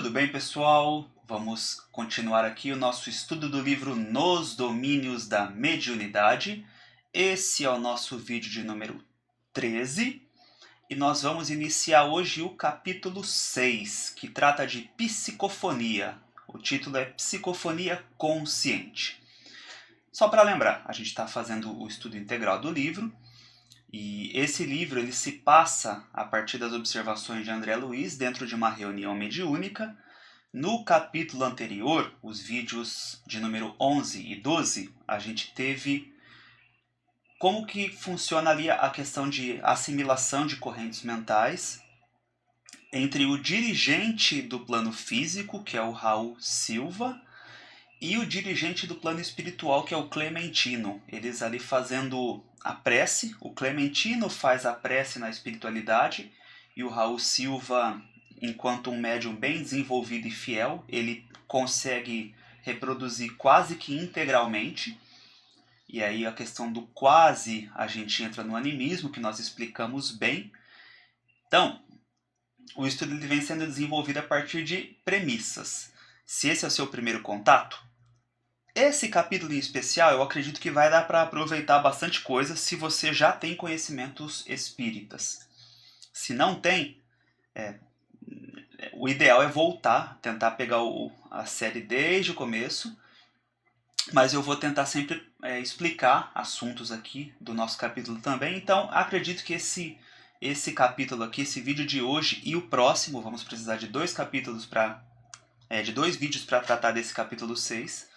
Tudo bem, pessoal? Vamos continuar aqui o nosso estudo do livro Nos Domínios da Mediunidade. Esse é o nosso vídeo de número 13 e nós vamos iniciar hoje o capítulo 6, que trata de psicofonia. O título é Psicofonia Consciente. Só para lembrar, a gente está fazendo o estudo integral do livro. E esse livro ele se passa a partir das observações de André Luiz dentro de uma reunião mediúnica. No capítulo anterior, os vídeos de número 11 e 12, a gente teve como que funciona ali a questão de assimilação de correntes mentais entre o dirigente do plano físico, que é o Raul Silva, e o dirigente do plano espiritual, que é o Clementino. Eles ali fazendo a prece, o Clementino faz a prece na espiritualidade e o Raul Silva, enquanto um médium bem desenvolvido e fiel, ele consegue reproduzir quase que integralmente. E aí a questão do quase, a gente entra no animismo, que nós explicamos bem. Então, o estudo ele vem sendo desenvolvido a partir de premissas. Se esse é o seu primeiro contato, esse capítulo em especial eu acredito que vai dar para aproveitar bastante coisa se você já tem conhecimentos espíritas. Se não tem, o ideal é voltar, tentar pegar a série desde o começo, mas eu vou tentar sempre explicar assuntos aqui do nosso capítulo também. Então acredito que esse capítulo aqui, esse vídeo de hoje e o próximo, vamos precisar de dois vídeos para tratar desse capítulo 6.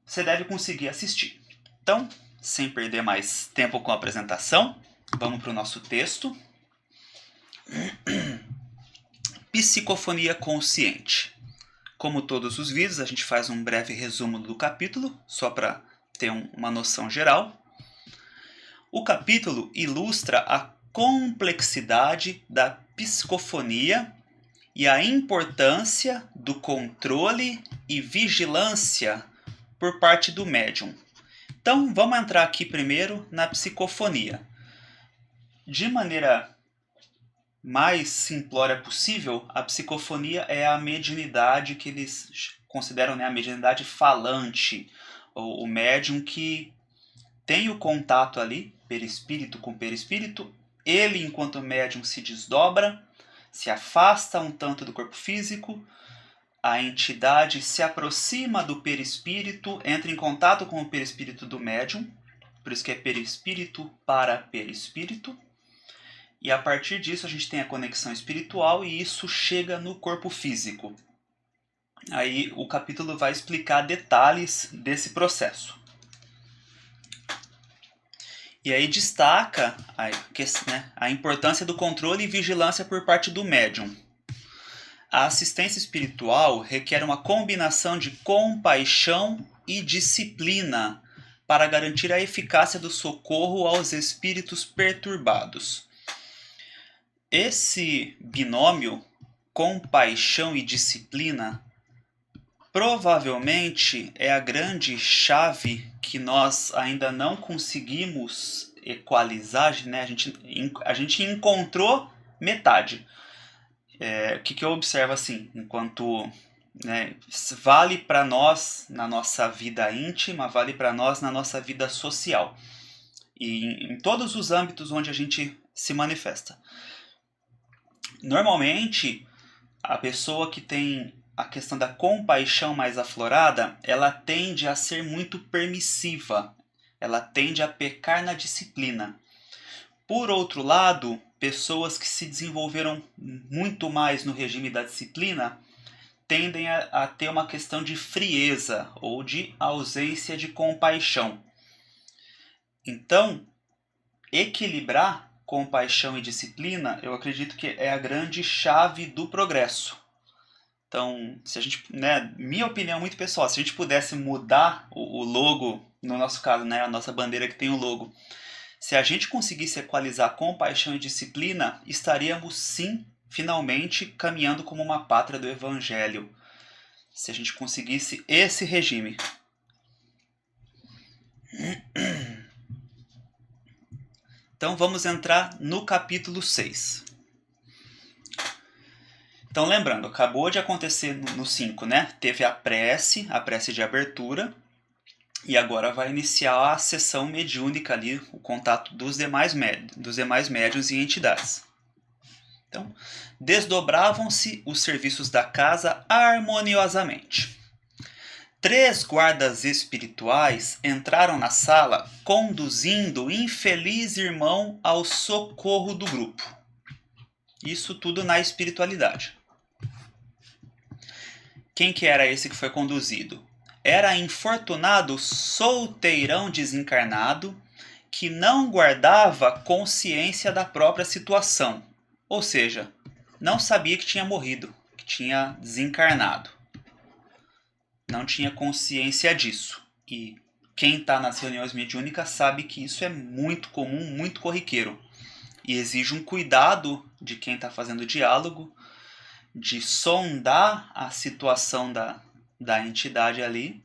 Você deve conseguir assistir. Então, sem perder mais tempo com a apresentação, vamos para o nosso texto. Psicofonia consciente. Como todos os vídeos, a gente faz um breve resumo do capítulo, só para ter uma noção geral. O capítulo ilustra a complexidade da psicofonia e a importância do controle e vigilância por parte do médium. Então, vamos entrar aqui primeiro na psicofonia. De maneira mais simplória possível, a psicofonia é a mediunidade que eles consideram, a mediunidade falante, o médium que tem o contato ali, perispírito com perispírito, ele, enquanto médium, se desdobra, se afasta um tanto do corpo físico, a entidade se aproxima do perispírito, entra em contato com o perispírito do médium, por isso que é perispírito para perispírito, e a partir disso a gente tem a conexão espiritual e isso chega no corpo físico. Aí o capítulo vai explicar detalhes desse processo. E aí destaca a importância do controle e vigilância por parte do médium. A assistência espiritual requer uma combinação de compaixão e disciplina para garantir a eficácia do socorro aos espíritos perturbados. Esse binômio, compaixão e disciplina, provavelmente é a grande chave que nós ainda não conseguimos equalizar, A gente encontrou metade. O que eu observo assim, enquanto vale para nós na nossa vida íntima, vale para nós na nossa vida social e em todos os âmbitos onde a gente se manifesta. Normalmente, a pessoa que tem a questão da compaixão mais aflorada, ela tende a ser muito permissiva, ela tende a pecar na disciplina. Por outro lado, pessoas que se desenvolveram muito mais no regime da disciplina tendem a ter uma questão de frieza ou de ausência de compaixão. Então, equilibrar compaixão e disciplina, eu acredito que é a grande chave do progresso. Então, se a gente, minha opinião muito pessoal, se a gente pudesse mudar o logo, no nosso caso, a nossa bandeira que tem o logo, se a gente conseguisse equalizar compaixão e disciplina, estaríamos sim, finalmente, caminhando como uma pátria do Evangelho. Se a gente conseguisse esse regime. Então vamos entrar no capítulo 6. Então, lembrando, acabou de acontecer no 5, né? Teve a prece de abertura, e agora vai iniciar a sessão mediúnica ali, o contato dos demais médiuns e entidades. Então, desdobravam-se os serviços da casa harmoniosamente. 3 guardas espirituais entraram na sala conduzindo o infeliz irmão ao socorro do grupo. Isso tudo na espiritualidade. Quem que era esse que foi conduzido? Era infortunado solteirão desencarnado que não guardava consciência da própria situação. Ou seja, não sabia que tinha morrido, que tinha desencarnado. Não tinha consciência disso. E quem está nas reuniões mediúnicas sabe que isso é muito comum, muito corriqueiro. E exige um cuidado de quem está fazendo o diálogo, de sondar a situação da entidade ali,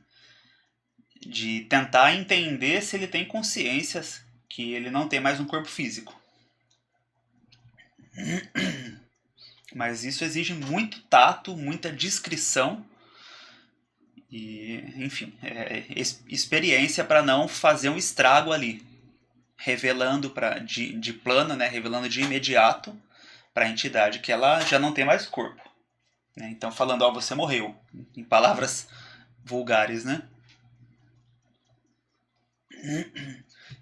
de tentar entender se ele tem consciências que ele não tem mais um corpo físico. Mas isso exige muito tato, muita discrição e, enfim, experiência para não fazer um estrago ali, revelando de plano, né, revelando de imediato para a entidade que ela já não tem mais corpo. Né? Então, falando, ó, você morreu, em palavras vulgares, né?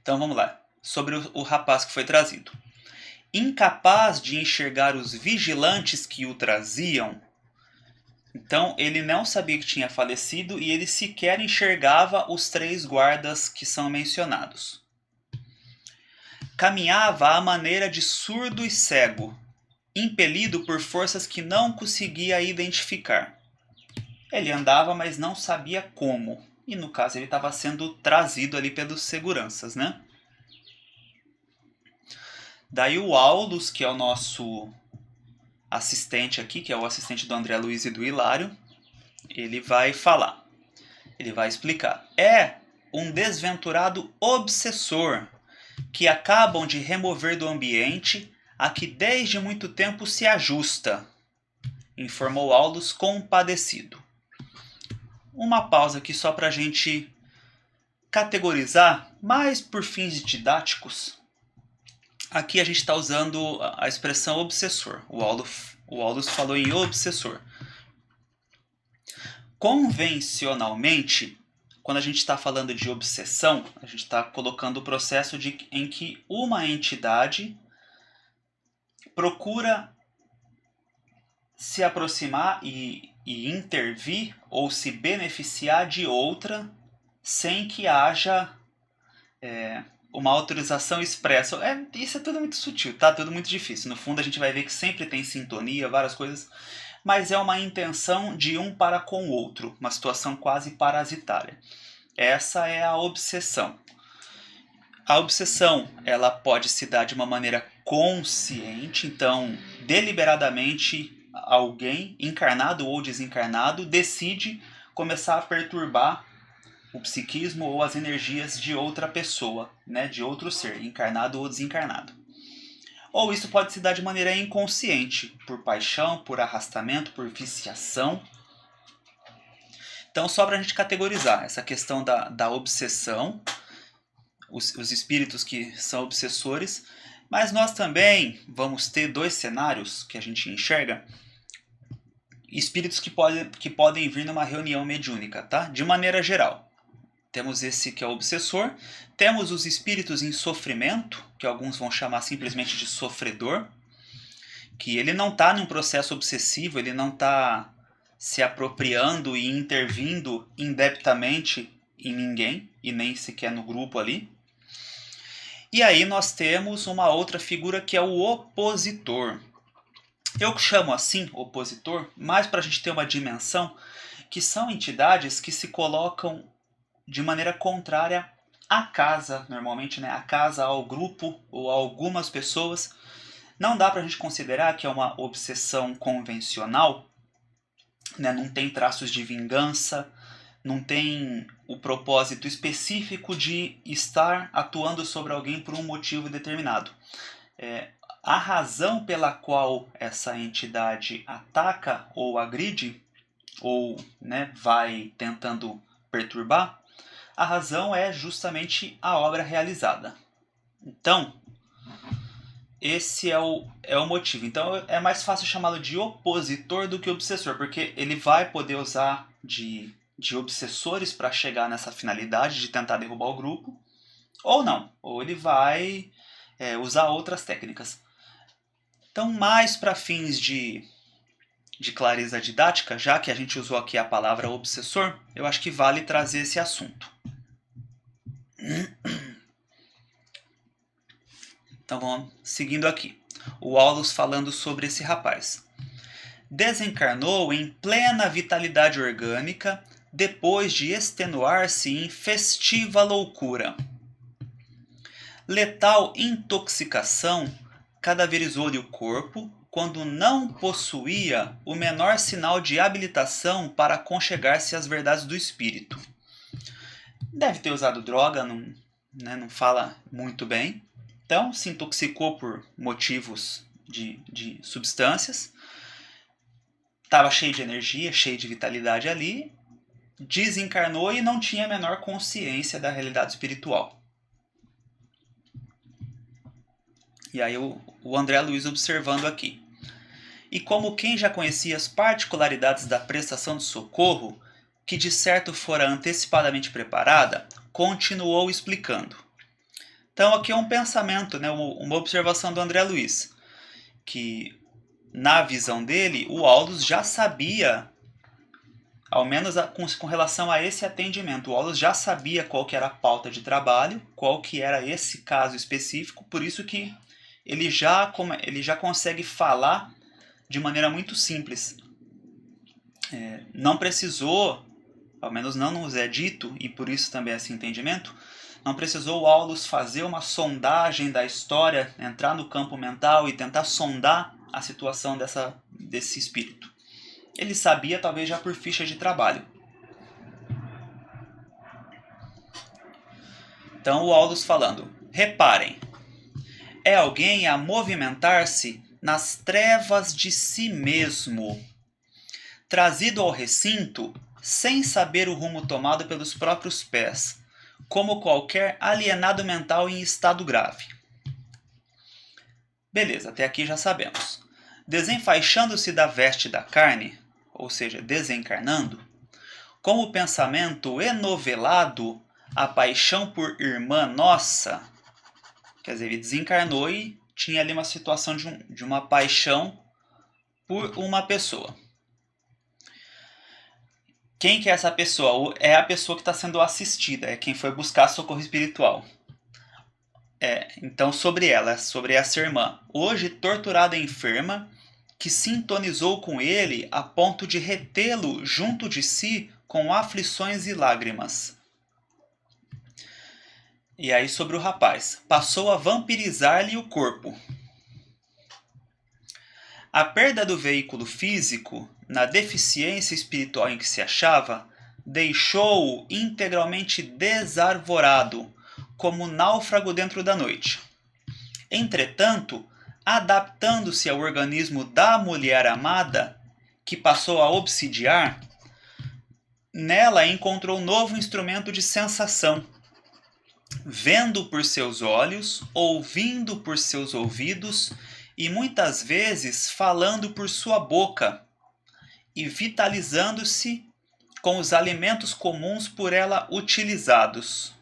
Então, vamos lá. Sobre o rapaz que foi trazido. Incapaz de enxergar os vigilantes que o traziam, então ele não sabia que tinha falecido e ele sequer enxergava os 3 guardas que são mencionados. Caminhava à maneira de surdo e cego, impelido por forças que não conseguia identificar. Ele andava, mas não sabia como. E no caso ele estava sendo trazido ali pelos seguranças, né? Daí o Aulus, que é o nosso assistente aqui, que é o assistente do André Luiz e do Hilário, ele vai falar. Ele vai explicar. É um desventurado obsessor que acabam de remover do ambiente a que desde muito tempo se ajusta, informou Aulus compadecido. Uma pausa aqui só para a gente categorizar, mas por fins didáticos. Aqui a gente está usando a expressão obsessor. O Aulus falou em obsessor. Convencionalmente, quando a gente está falando de obsessão, a gente está colocando o processo em que uma entidade procura se aproximar e intervir ou se beneficiar de outra sem que haja uma autorização expressa. Isso é tudo muito sutil, tá? Tudo muito difícil. No fundo a gente vai ver que sempre tem sintonia, várias coisas, mas é uma intenção de um para com o outro, uma situação quase parasitária. Essa é a obsessão. A obsessão, ela pode se dar de uma maneira consciente, então, deliberadamente, alguém, encarnado ou desencarnado, decide começar a perturbar o psiquismo ou as energias de outra pessoa, né, de outro ser, encarnado ou desencarnado. Ou isso pode se dar de maneira inconsciente, por paixão, por arrastamento, por viciação. Então, só para a gente categorizar essa questão da obsessão, os espíritos que são obsessores, mas nós também vamos ter 2 cenários que a gente enxerga, espíritos que podem vir numa reunião mediúnica, tá? De maneira geral. Temos esse que é o obsessor, temos os espíritos em sofrimento, que alguns vão chamar simplesmente de sofredor, que ele não está num processo obsessivo, ele não está se apropriando e intervindo indebitamente em ninguém, e nem sequer no grupo ali. E aí nós temos uma outra figura que é o opositor. Eu chamo assim, opositor, mais para a gente ter uma dimensão, que são entidades que se colocam de maneira contrária à casa, normalmente, né? À casa, ao grupo ou a algumas pessoas. Não dá para a gente considerar que é uma obsessão convencional, né? Não tem traços de vingança, não tem o propósito específico de estar atuando sobre alguém por um motivo determinado. a razão pela qual essa entidade ataca ou agride, ou né, vai tentando perturbar, a razão é justamente a obra realizada. Então, esse é o motivo. Então, é mais fácil chamá-lo de opositor do que obsessor, porque ele vai poder usar de obsessores para chegar nessa finalidade de tentar derrubar o grupo, ou não, ou ele vai usar outras técnicas. Então, mais para fins de clareza didática, já que a gente usou aqui a palavra obsessor, eu acho que vale trazer esse assunto. Então vamos seguindo aqui. O Aulus falando sobre esse rapaz. Desencarnou em plena vitalidade orgânica depois de extenuar-se em festiva loucura. Letal intoxicação cadaverizou-lhe o corpo quando não possuía o menor sinal de habilitação para aconchegar-se às verdades do espírito. Deve ter usado droga, não fala muito bem. Então, se intoxicou por motivos de substâncias. Estava cheio de energia, cheio de vitalidade ali. Desencarnou e não tinha a menor consciência da realidade espiritual. E aí o André Luiz observando aqui. E como quem já conhecia as particularidades da prestação de socorro, que de certo fora antecipadamente preparada, continuou explicando. Então aqui é um pensamento, né, uma observação do André Luiz, que na visão dele o Aulus já sabia, ao menos com relação a esse atendimento, o Aulus já sabia qual que era a pauta de trabalho, qual que era esse caso específico, por isso que ele já consegue falar de maneira muito simples. Não precisou, ao menos não nos é dito, e por isso também esse entendimento, não precisou o Aulus fazer uma sondagem da história, entrar no campo mental e tentar sondar a situação desse espírito. Ele sabia, talvez já por ficha de trabalho. Então o Aulus falando, reparem, é alguém a movimentar-se nas trevas de si mesmo, trazido ao recinto sem saber o rumo tomado pelos próprios pés, como qualquer alienado mental em estado grave. Beleza, até aqui já sabemos. Desenfaixando-se da veste da carne, ou seja, desencarnando, com o pensamento enovelado, a paixão por irmã nossa, quer dizer, ele desencarnou e tinha ali uma situação de uma paixão por uma pessoa. Quem que é essa pessoa? É a pessoa que está sendo assistida, é quem foi buscar socorro espiritual. Então, sobre ela, sobre essa irmã, hoje torturada e enferma, que sintonizou com ele a ponto de retê-lo junto de si com aflições e lágrimas. E aí sobre o rapaz, passou a vampirizar-lhe o corpo. A perda do veículo físico, na deficiência espiritual em que se achava, deixou-o integralmente desarvorado, como náufrago dentro da noite. Entretanto, adaptando-se ao organismo da mulher amada, que passou a obsidiar, nela encontrou novo instrumento de sensação. Vendo por seus olhos, ouvindo por seus ouvidos e muitas vezes falando por sua boca, e vitalizando-se com os alimentos comuns por ela utilizados.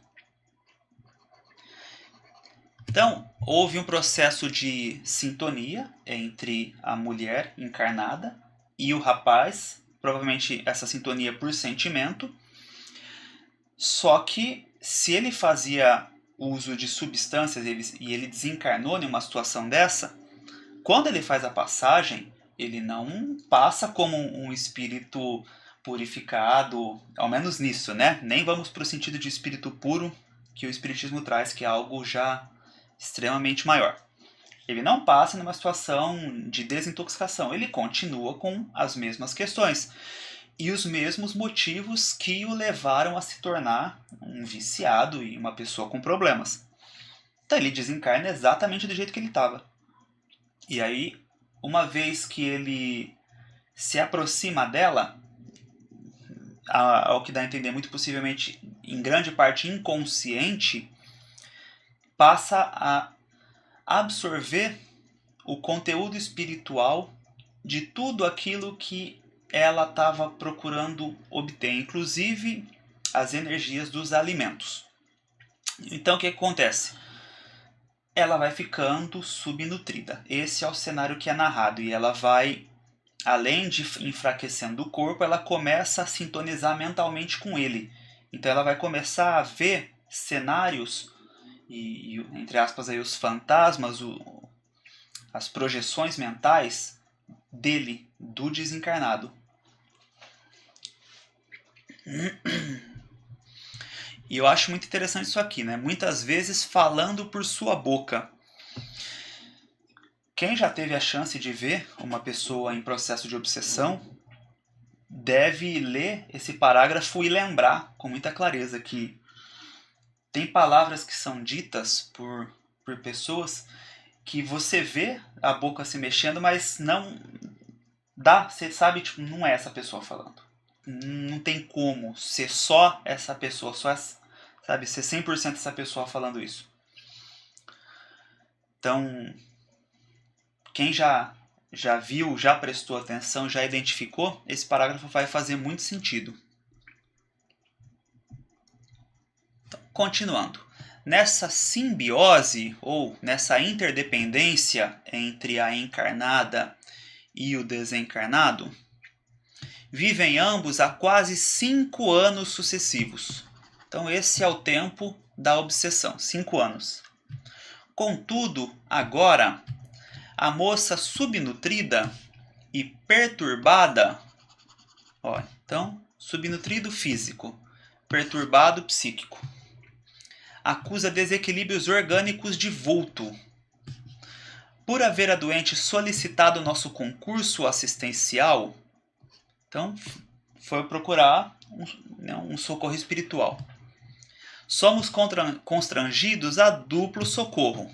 Então, houve um processo de sintonia entre a mulher encarnada e o rapaz, provavelmente essa sintonia por sentimento, só que se ele fazia uso de substâncias e ele desencarnou em uma situação dessa, quando ele faz a passagem, ele não passa como um espírito purificado, ao menos nisso, né? Nem vamos para o sentido de espírito puro que o espiritismo traz, que é algo já extremamente maior. Ele não passa numa situação de desintoxicação, ele continua com as mesmas questões e os mesmos motivos que o levaram a se tornar um viciado e uma pessoa com problemas. Então ele desencarna exatamente do jeito que ele estava. E aí, uma vez que ele se aproxima dela, ao que dá a entender, muito possivelmente, em grande parte inconsciente, passa a absorver o conteúdo espiritual de tudo aquilo que ela estava procurando obter, inclusive as energias dos alimentos. Então o que acontece? Ela vai ficando subnutrida. Esse é o cenário que é narrado, e ela vai, além de enfraquecendo o corpo, ela começa a sintonizar mentalmente com ele. Então ela vai começar a ver cenários e entre aspas aí, os fantasmas, as projeções mentais dele, do desencarnado. E eu acho muito interessante isso aqui, né? Muitas vezes falando por sua boca. Quem já teve a chance de ver uma pessoa em processo de obsessão deve ler esse parágrafo e lembrar com muita clareza que tem palavras que são ditas por pessoas que você vê a boca se mexendo, mas não dá, você sabe, tipo, não é essa pessoa falando. Não tem como ser só essa pessoa, só essa, sabe, ser 100% essa pessoa falando isso. Então, quem já viu, já prestou atenção, já identificou, esse parágrafo vai fazer muito sentido. Então, continuando. Nessa simbiose, ou nessa interdependência entre a encarnada e o desencarnado, vivem ambos há quase 5 anos sucessivos. Então esse é o tempo da obsessão, 5 anos. Contudo, agora, a moça subnutrida e perturbada, então, subnutrido físico, perturbado psíquico, acusa desequilíbrios orgânicos de vulto. Por haver a doente solicitado nosso concurso assistencial, então foi procurar um socorro espiritual. Somos constrangidos a duplo socorro.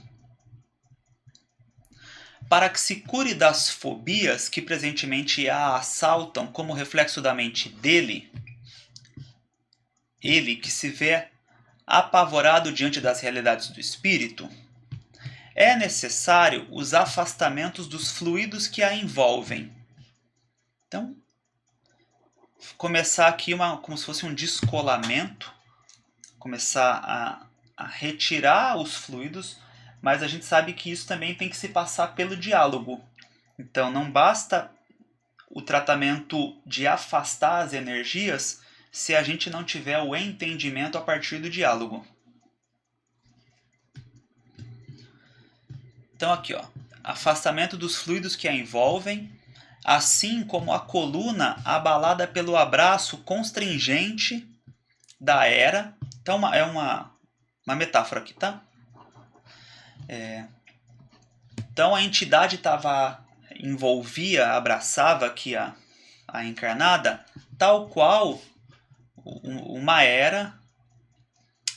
Para que se cure das fobias que presentemente a assaltam como reflexo da mente dele, ele que se vê apavorado diante das realidades do espírito, é necessário os afastamentos dos fluidos que a envolvem. Então, começar aqui como se fosse um descolamento, começar a retirar os fluidos, mas a gente sabe que isso também tem que se passar pelo diálogo. Então não basta o tratamento de afastar as energias se a gente não tiver o entendimento a partir do diálogo. Então aqui, afastamento dos fluidos que a envolvem, assim como a coluna abalada pelo abraço constringente da era. Então é uma metáfora aqui, tá? Então a entidade envolvia, abraçava aqui a encarnada, tal qual uma era,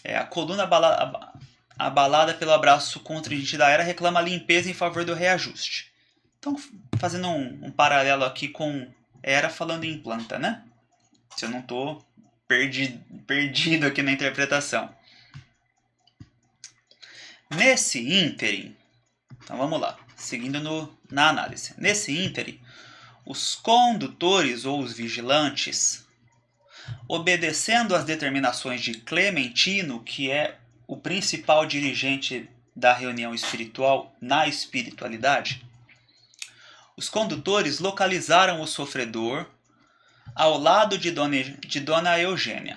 a coluna abalada pelo abraço constringente da era reclama limpeza em favor do reajuste. Então, fazendo um paralelo aqui com era falando em planta, né? Se eu não estou perdido aqui na interpretação. Nesse ínterim, então vamos lá, seguindo na análise. Nesse ínterim, os condutores ou os vigilantes, obedecendo às determinações de Clementino, que é o principal dirigente da reunião espiritual na espiritualidade, os condutores localizaram o sofredor ao lado de Dona Eugênia.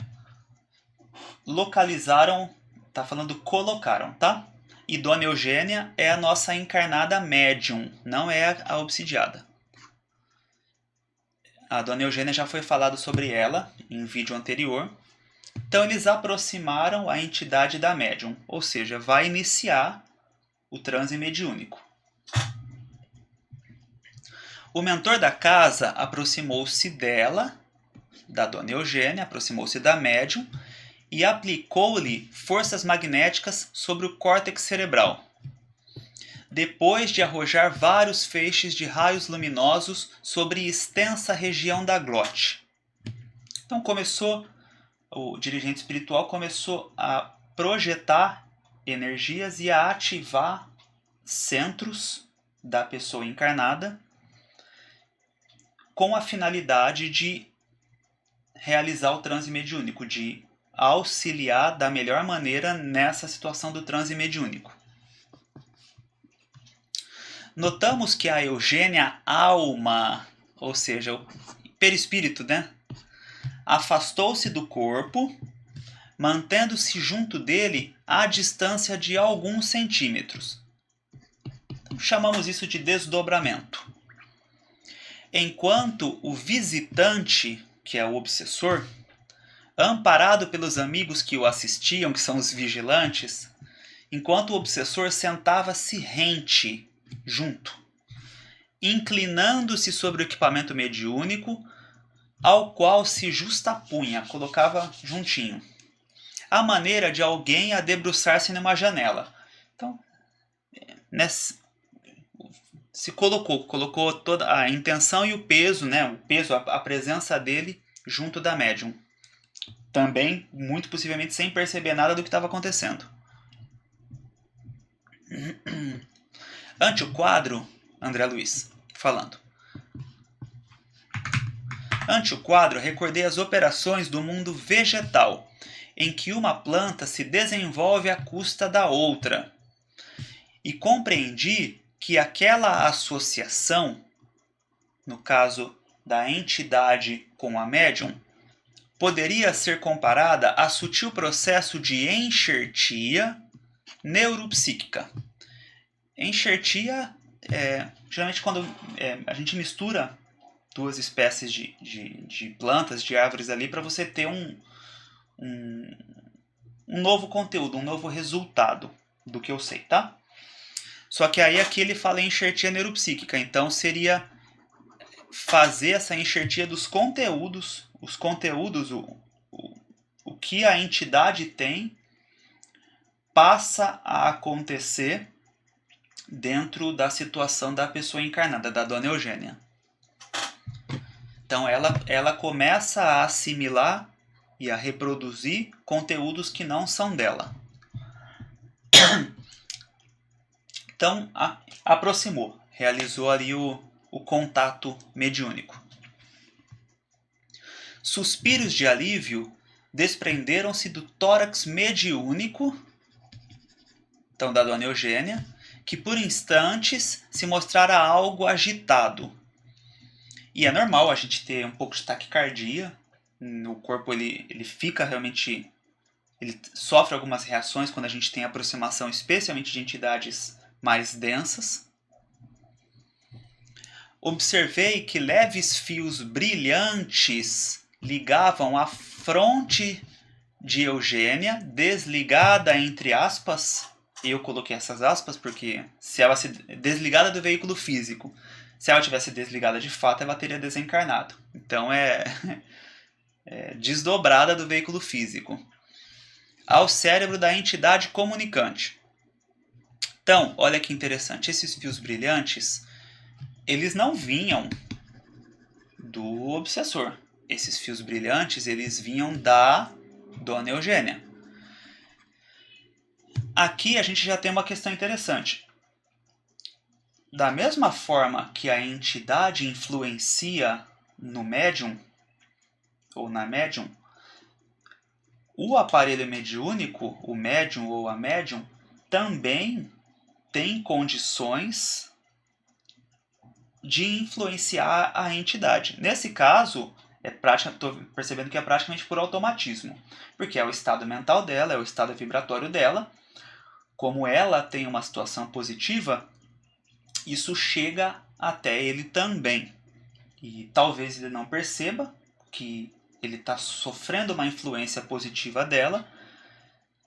Localizaram, tá falando colocaram, tá? E Dona Eugênia é a nossa encarnada médium, não é a obsidiada. A Dona Eugênia já foi falado sobre ela em vídeo anterior. Então eles aproximaram a entidade da médium, ou seja, vai iniciar o transe mediúnico. O mentor da casa aproximou-se dela, da Dona Eugênia, aproximou-se da médium e aplicou-lhe forças magnéticas sobre o córtex cerebral. depois de arrojar vários feixes de raios luminosos sobre extensa região da glote. Então o dirigente espiritual começou a projetar energias e a ativar centros da pessoa encarnada com a finalidade de realizar o transe mediúnico, de auxiliar da melhor maneira nessa situação do transe mediúnico. Notamos que a Eugênia alma, ou seja, o perispírito, né, afastou-se do corpo, mantendo-se junto dele à distância de alguns centímetros. Chamamos isso de desdobramento. Enquanto o visitante, que é o obsessor, amparado pelos amigos que o assistiam, que são os vigilantes, enquanto o obsessor sentava-se rente, junto, inclinando-se sobre o equipamento mediúnico, ao qual se justapunha, colocava juntinho, a maneira de alguém a debruçar-se numa janela. Então, se colocou toda a intenção e o peso, né? O peso, a presença dele junto da médium. Também, muito possivelmente, sem perceber nada do que estava acontecendo. Ante o quadro, André Luiz, falando. Ante o quadro, recordei as operações do mundo vegetal, em que uma planta se desenvolve à custa da outra. E compreendi que aquela associação, no caso da entidade com a médium, poderia ser comparada a sutil processo de enxertia neuropsíquica. Enxertia geralmente quando a gente mistura duas espécies de plantas, de árvores ali, para você ter um novo conteúdo, um novo resultado do que eu sei, tá? Só que aí aqui ele fala em enxertia neuropsíquica, então seria fazer essa enxertia dos conteúdos, os conteúdos, o que a entidade tem, passa a acontecer dentro da situação da pessoa encarnada, da Dona Eugênia. Então ela começa a assimilar e a reproduzir conteúdos que não são dela. Então aproximou, realizou ali o contato mediúnico. Suspiros de alívio desprenderam-se do tórax mediúnico, então da Dona Eugênia, que por instantes se mostrara algo agitado. E é normal a gente ter um pouco de taquicardia, o corpo ele fica realmente, ele sofre algumas reações quando a gente tem aproximação, especialmente de entidades mais densas. Observei que leves fios brilhantes ligavam a fronte de Eugênia, desligada entre aspas. Eu coloquei essas aspas porque se ela se desligada do veículo físico, se ela tivesse desligada de fato, ela teria desencarnado. Então é desdobrada do veículo físico ao cérebro da entidade comunicante. Então, olha que interessante, esses fios brilhantes, eles não vinham do obsessor. Esses fios brilhantes, eles vinham da Dona Eugênia. Aqui a gente já tem uma questão interessante. Da mesma forma que a entidade influencia no médium, ou na médium, o aparelho mediúnico, o médium ou a médium, também tem condições de influenciar a entidade. Nesse caso, estou percebendo que é praticamente por automatismo, porque é o estado mental dela, é o estado vibratório dela. Como ela tem uma situação positiva, isso chega até ele também. E talvez ele não perceba que ele está sofrendo uma influência positiva dela,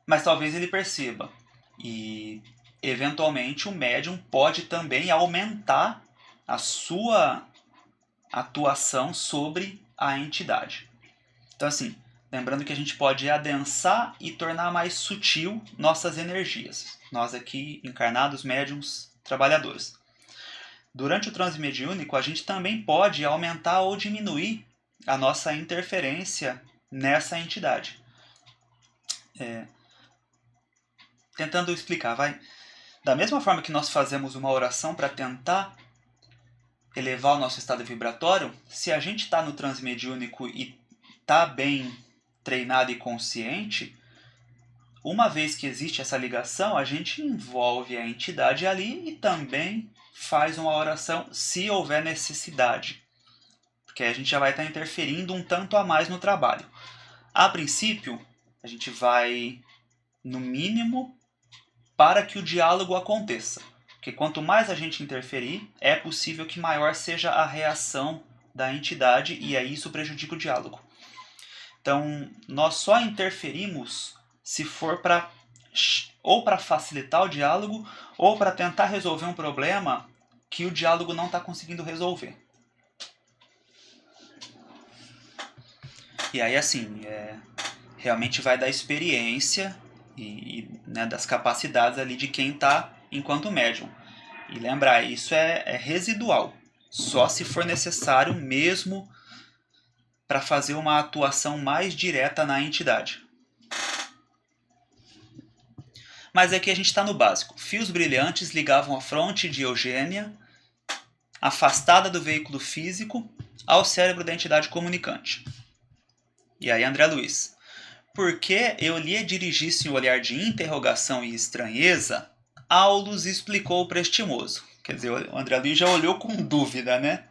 mas talvez ele perceba. E, eventualmente, o médium pode também aumentar a sua atuação sobre a entidade. Então, assim, lembrando que a gente pode adensar e tornar mais sutil nossas energias. Nós aqui, encarnados médiums, trabalhadores. Durante o transe mediúnico, a gente também pode aumentar ou diminuir a nossa interferência nessa entidade. Tentando explicar, vai. Da mesma forma que nós fazemos uma oração para tentar elevar o nosso estado vibratório, se a gente está no transe mediúnico e está bem treinado e consciente, uma vez que existe essa ligação, a gente envolve a entidade ali e também faz uma oração se houver necessidade. Porque a gente já vai estar interferindo um tanto a mais no trabalho. A princípio, a gente vai, no mínimo, para que o diálogo aconteça. Porque quanto mais a gente interferir, é possível que maior seja a reação da entidade e aí isso prejudica o diálogo. Então, nós só interferimos se for ou para facilitar o diálogo ou para tentar resolver um problema que o diálogo não está conseguindo resolver. E aí, assim, realmente vai da experiência e né, das capacidades ali de quem está enquanto médium. E lembrar, isso é residual. Só se for necessário mesmo para fazer uma atuação mais direta na entidade. Mas aqui a gente está no básico. Fios brilhantes ligavam a fronte de Eugênia, afastada do veículo físico, ao cérebro da entidade comunicante. E aí, André Luiz. Porque eu lhe dirigisse um olhar de interrogação e estranheza, Aulus explicou o prestimoso. Quer dizer, o André Luiz já olhou com dúvida, né?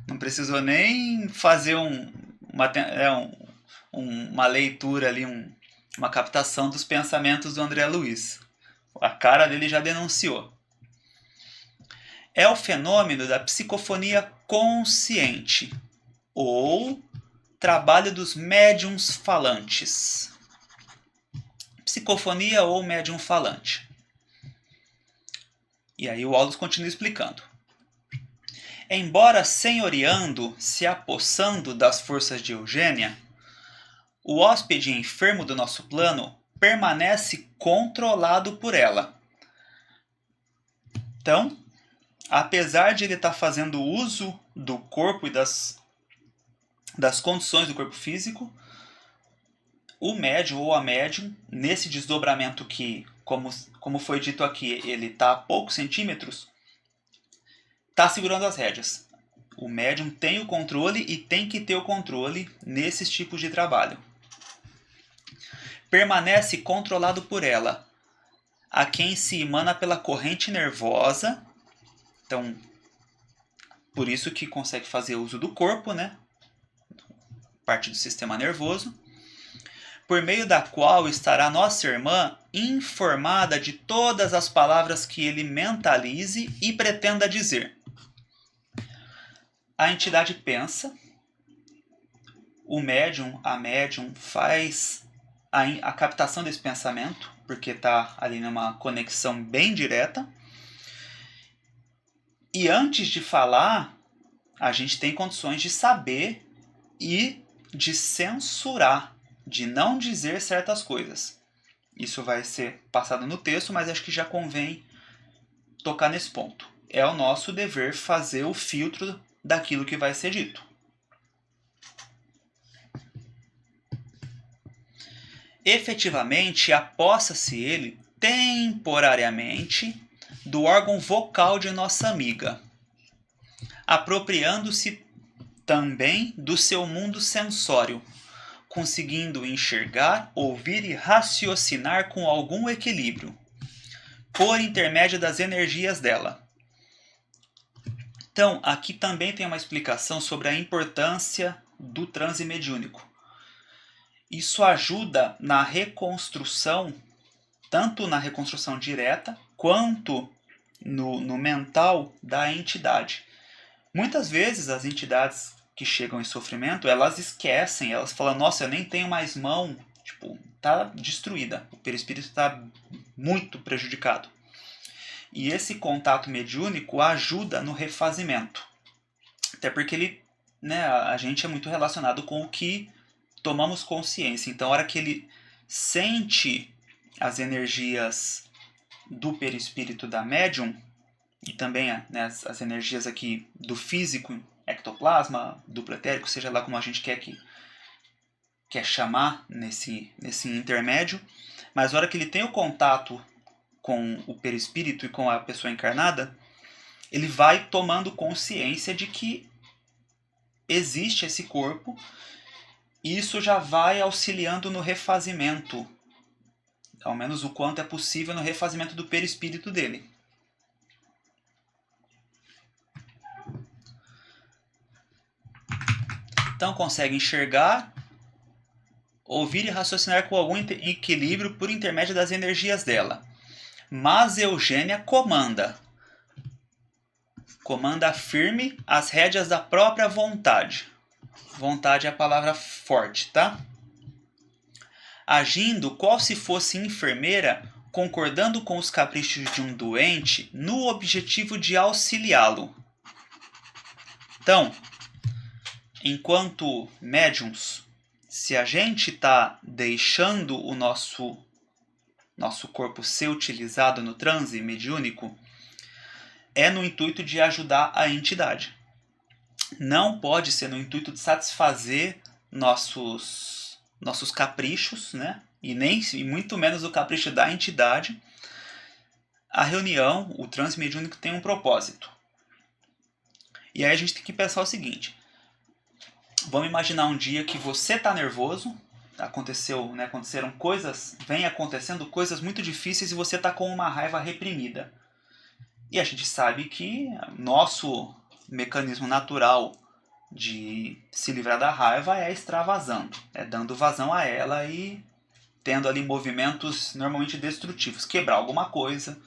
Não precisou nem fazer uma leitura ali, uma captação dos pensamentos do André Luiz. A cara dele já denunciou. É o fenômeno da psicofonia consciente, ou trabalho dos médiums falantes. Psicofonia ou médium falante. E aí o Aulus continua explicando. Embora senhoreando, se apossando das forças de Eugênia, o hóspede enfermo do nosso plano permanece controlado por ela. Então, apesar de ele estar fazendo uso do corpo e das condições do corpo físico, o médium ou a médium, nesse desdobramento que, como foi dito aqui, ele está a poucos centímetros, está segurando as rédeas. O médium tem o controle e tem que ter o controle nesses tipos de trabalho. Permanece controlado por ela, a quem se emana pela corrente nervosa. Então, por isso que consegue fazer uso do corpo, né? Parte do sistema nervoso, por meio da qual estará nossa irmã informada de todas as palavras que ele mentalize e pretenda dizer. A entidade pensa, o médium, a médium faz a captação desse pensamento, porque está ali numa conexão bem direta. E antes de falar, a gente tem condições de saber e de censurar, de não dizer certas coisas. Isso vai ser passado no texto, mas acho que já convém tocar nesse ponto. É o nosso dever fazer o filtro daquilo que vai ser dito. Efetivamente, apossa-se ele temporariamente do órgão vocal de nossa amiga, apropriando-se também do seu mundo sensório, conseguindo enxergar, ouvir e raciocinar com algum equilíbrio, por intermédio das energias dela. Então, aqui também tem uma explicação sobre a importância do transe mediúnico. Isso ajuda na reconstrução, tanto na reconstrução direta, quanto no mental da entidade. Muitas vezes as entidades que chegam em sofrimento, elas esquecem, elas falam, nossa, eu nem tenho mais mão, tipo, tá destruída, o perispírito está muito prejudicado. E esse contato mediúnico ajuda no refazimento. Até porque ele, né, a gente é muito relacionado com o que tomamos consciência. Então, a hora que ele sente as energias do perispírito da médium, e também né, as energias aqui do físico, ectoplasma, duplo etérico, seja lá como a gente quer chamar nesse intermédio. Mas na hora que ele tem o contato com o perispírito e com a pessoa encarnada, ele vai tomando consciência de que existe esse corpo, e isso já vai auxiliando no refazimento, ao menos o quanto é possível, no refazimento do perispírito dele. Então consegue enxergar, ouvir e raciocinar com algum equilíbrio por intermédio das energias dela. Mas Eugênia comanda firme as rédeas da própria vontade. Vontade é a palavra forte, tá? Agindo qual se fosse enfermeira, concordando com os caprichos de um doente, no objetivo de auxiliá-lo. Então, enquanto médiums, se a gente está deixando o nosso corpo ser utilizado no transe mediúnico, é no intuito de ajudar a entidade. Não pode ser no intuito de satisfazer nossos caprichos, né? E muito menos o capricho da entidade. A reunião, o transe mediúnico, tem um propósito. E aí a gente tem que pensar o seguinte: vamos imaginar um dia que você está nervoso, aconteceram coisas, vem acontecendo coisas muito difíceis e você está com uma raiva reprimida. E a gente sabe que nosso mecanismo natural de se livrar da raiva é extravasando, é dando vazão a ela e tendo ali movimentos normalmente destrutivos, quebrar alguma coisa,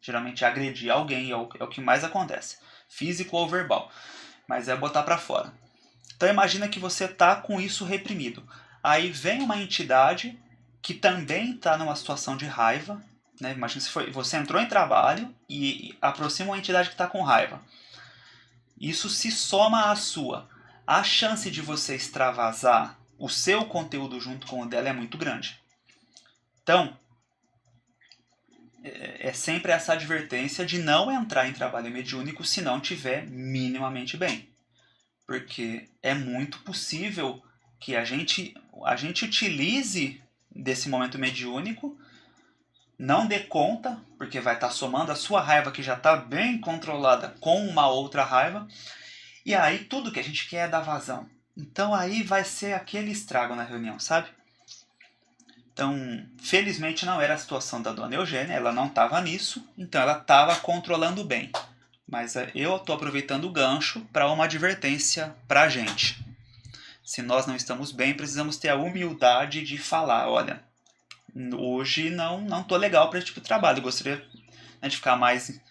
geralmente agredir alguém, é o que mais acontece, físico ou verbal, mas é botar para fora. Então imagina que você está com isso reprimido. Aí vem uma entidade que também está numa situação de raiva, né? Imagina se você entrou em trabalho e aproxima uma entidade que está com raiva. Isso se soma à sua. A chance de você extravasar o seu conteúdo junto com o dela é muito grande. Então, é sempre essa advertência de não entrar em trabalho mediúnico se não estiver minimamente bem. Porque é muito possível que a gente utilize desse momento mediúnico, não dê conta, porque vai estar somando a sua raiva, que já está bem controlada, com uma outra raiva, e aí tudo que a gente quer é dar vazão. Então aí vai ser aquele estrago na reunião, sabe? Então, felizmente não era a situação da dona Eugênia, ela não estava nisso, então ela estava controlando bem. Mas eu estou aproveitando o gancho para uma advertência para a gente. Se nós não estamos bem, precisamos ter a humildade de falar, olha, hoje não estou legal para esse tipo de trabalho, eu gostaria, né, de ficar mais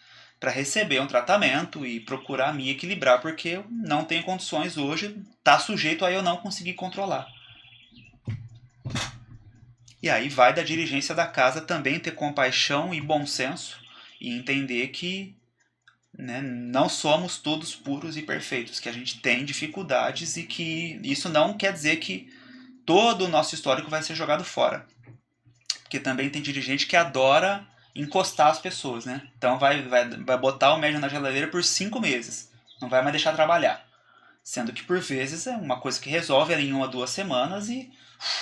para receber um tratamento e procurar me equilibrar, porque eu não tenho condições hoje, está sujeito a eu não conseguir controlar. E aí vai da dirigência da casa também ter compaixão e bom senso e entender que, né, não somos todos puros e perfeitos, que a gente tem dificuldades e que isso não quer dizer que todo o nosso histórico vai ser jogado fora. Porque também tem dirigente que adora encostar as pessoas, né? Então vai botar o médium na geladeira por 5 meses, não vai mais deixar trabalhar. Sendo que por vezes é uma coisa que resolve ali em 1 a 2 semanas e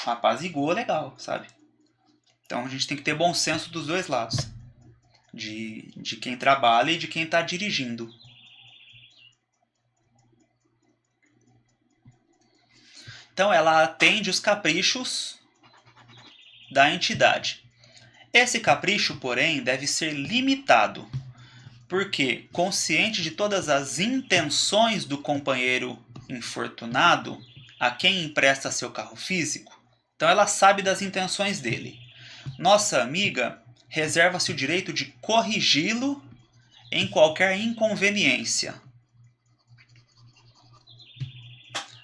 apazigou legal, sabe? Então a gente tem que ter bom senso dos dois lados. De quem trabalha e de quem está dirigindo. Então ela atende os caprichos da entidade. Esse capricho, porém, deve ser limitado, porque, consciente de todas as intenções do companheiro infortunado a quem empresta seu carro físico, então ela sabe das intenções dele. Nossa amiga reserva-se o direito de corrigi-lo em qualquer inconveniência.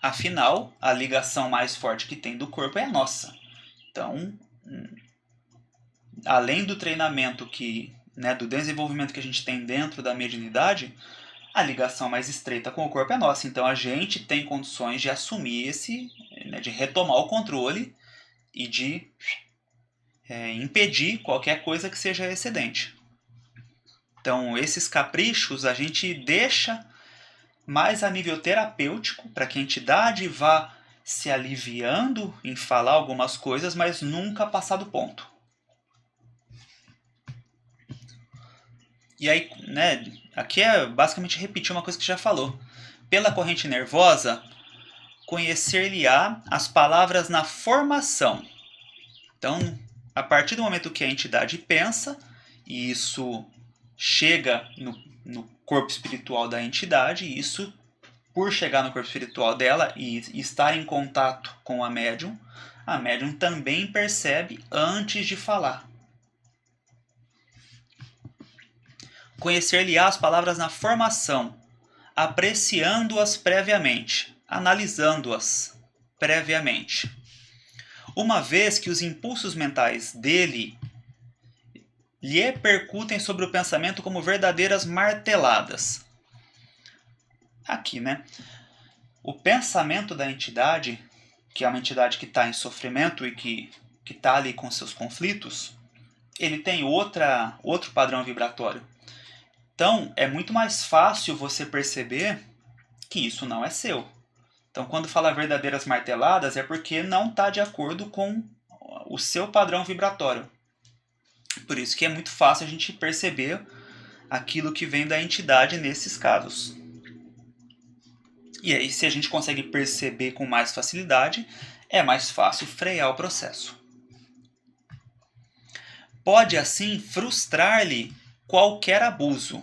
Afinal, a ligação mais forte que tem do corpo é a nossa. Então, além do treinamento do desenvolvimento que a gente tem dentro da mediunidade, a ligação mais estreita com o corpo é nossa. Então a gente tem condições de assumir de retomar o controle e de impedir qualquer coisa que seja excedente. Então, esses caprichos a gente deixa mais a nível terapêutico, para que a entidade vá se aliviando em falar algumas coisas, mas nunca passar do ponto. E aí, né, aqui é basicamente repetir uma coisa que já falou. Pela corrente nervosa, conhecer-lhe-á as palavras na formação. Então, a partir do momento que a entidade pensa, e isso chega no corpo espiritual da entidade, e isso, por chegar no corpo espiritual dela e estar em contato com a médium também percebe antes de falar. Conhecer-lhe-á as palavras na formação, apreciando-as previamente, analisando-as previamente. Uma vez que os impulsos mentais dele lhe percutem sobre o pensamento como verdadeiras marteladas. Aqui, né? O pensamento da entidade, que é uma entidade que está em sofrimento e que está ali com seus conflitos, ele tem outro padrão vibratório. Então, é muito mais fácil você perceber que isso não é seu. Então, quando fala verdadeiras marteladas, é porque não está de acordo com o seu padrão vibratório. Por isso que é muito fácil a gente perceber aquilo que vem da entidade nesses casos. E aí, se a gente consegue perceber com mais facilidade, é mais fácil frear o processo. Pode, assim, frustrar-lhe qualquer abuso,